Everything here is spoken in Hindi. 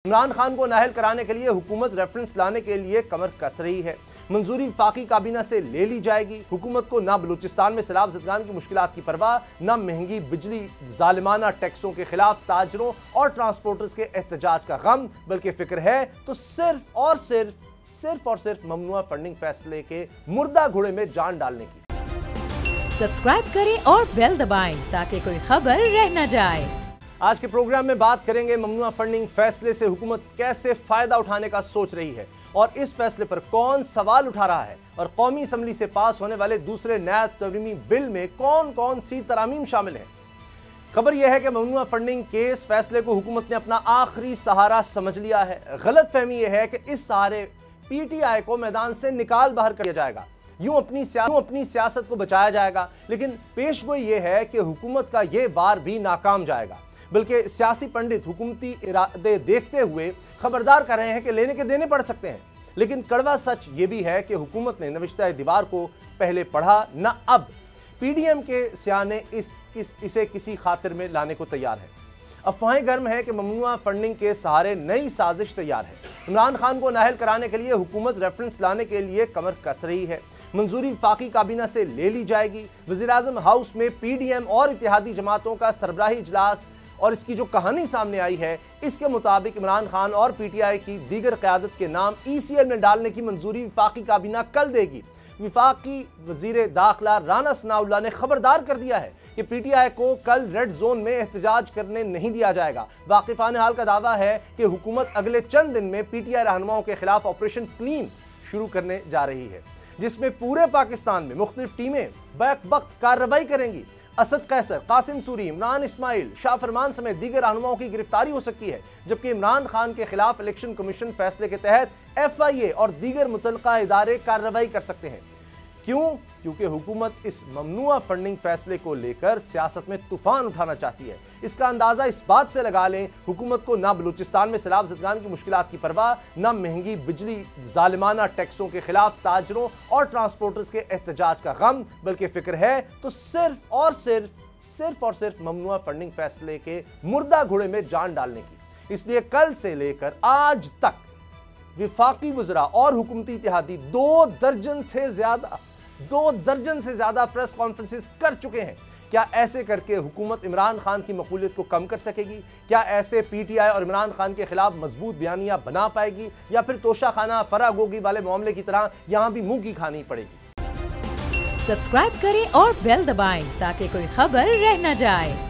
इमरान खान को नाअहल कराने के लिए हुकूमत रेफरेंस लाने के लिए कमर कस रही है। मंजूरी वफाकी काबीना से ले ली जाएगी। हुकूमत को ना बलूचिस्तान में सैलाब ज़दगान की मुश्किलात की परवाह, न महंगी बिजली, जालिमाना टैक्सों के खिलाफ ताजरों और ट्रांसपोर्टर्स के एहतजाज का गम, बल्कि फिक्र है तो सिर्फ और सिर्फ ममनुआ फंडिंग फैसले के मुर्दा घोड़े में जान डालने की। सब्सक्राइब करें और बेल दबाएं ताकि कोई खबर रह न जाए। आज के प्रोग्राम में बात करेंगे ममनुआ फंडिंग फैसले से हुकूमत कैसे फायदा उठाने का सोच रही है और इस फैसले पर कौन सवाल उठा रहा है, और कौमी असम्बली से पास होने वाले दूसरे नया तरमीमी बिल में कौन कौन सी तरामीम शामिल है। खबर यह है कि ममनुआ फंडिंग केस फैसले को हुकूमत ने अपना आखिरी सहारा समझ लिया है। गलत फहमी यह है कि इस सहारे PTI को मैदान से निकाल बाहर कर दिया जाएगा, यूं अपनी सियासत को बचाया जाएगा, लेकिन पेशगोई यह है कि हुकूमत का यह वार भी नाकाम जाएगा। बल्कि सियासी पंडित हुकूमती इरादे देखते हुए खबरदार कर रहे हैं कि लेने के देने पड़ सकते हैं। लेकिन कड़वा सच ये भी है कि हुकूमत ने नविश्ता दीवार को पहले पढ़ा न अब। PDM के सियाने इसे किसी खातिर में लाने को तैयार है। अफवाहें गर्म है कि ममनुआ फंडिंग के सहारे नई साजिश तैयार है। इमरान खान को नाअहल कराने के लिए हुकूमत रेफरेंस लाने के लिए कमर कस रही है। मंजूरी वफाकी काबीना से ले ली जाएगी। वज़ीर-ए-आज़म हाउस में PDM और इत्तेहादी जमातों का सरबराही इजलास, और इसकी जो कहानी सामने आई है इसके मुताबिक इमरान खान और PTI की दीगर क़यादत के नाम ECL में डालने की मंजूरी वफाकी काबीना कल देगी। वफाकी वज़ीर दाखिला राना सनाउल्लाह ने खबरदार कर दिया है कि PTI को कल रेड जोन में एहतजाज करने नहीं दिया जाएगा। वाकिफ़ान हाल का दावा है कि हुकूमत अगले चंद दिन में PTI रहनुमाओं के खिलाफ ऑपरेशन क्लीन शुरू करने जा रही है, जिसमें पूरे पाकिस्तान में मुख्तलिफ टीमें बैक वक्त कार्रवाई करेंगी। असद कैसर, कासिम सूरी, इमरान इस्माइल, शाह फरमान समेत दीगर रहनुमाओं की गिरफ्तारी हो सकती है, जबकि इमरान खान के खिलाफ इलेक्शन कमीशन फैसले के तहत FIA और दीगर मुतल्लिका इदारे कार्रवाई कर सकते हैं। क्यों? क्योंकि हुकूमत इस ममनुआ फंडिंग फैसले को लेकर सियासत में तूफान उठाना चाहती है। इसका अंदाजा इस बात से लगा लें, हुकूमत को ना बलूचिस्तान में सैलाब ज़दगान की मुश्किलात की परवाह, न महंगी बिजली, जालिमाना टैक्सों के खिलाफ ताजरों और ट्रांसपोर्टर्स के एहतजाज का गम, बल्कि फिक्र है तो सिर्फ और सिर्फ ममनुआ फंडिंग फैसले के मुर्दा घोड़े में जान डालने की। इसलिए कल से लेकर आज तक वफाकी वज़रा और हुकूमती इत्तेहादी 2 दर्जन से ज्यादा प्रेस कॉन्फ्रेंसेस कर चुके हैं। क्या ऐसे करके हुकूमत इमरान खान की मकबूलियत को कम कर सकेगी? क्या ऐसे PTI और इमरान खान के खिलाफ मजबूत बयानियां बना पाएगी, या फिर तोशा खाना फरागोगी वाले मामले की तरह यहां भी मुंह की खानी पड़ेगी? सब्सक्राइब करें और बेल दबाएं ताकि कोई खबर रह न जाए।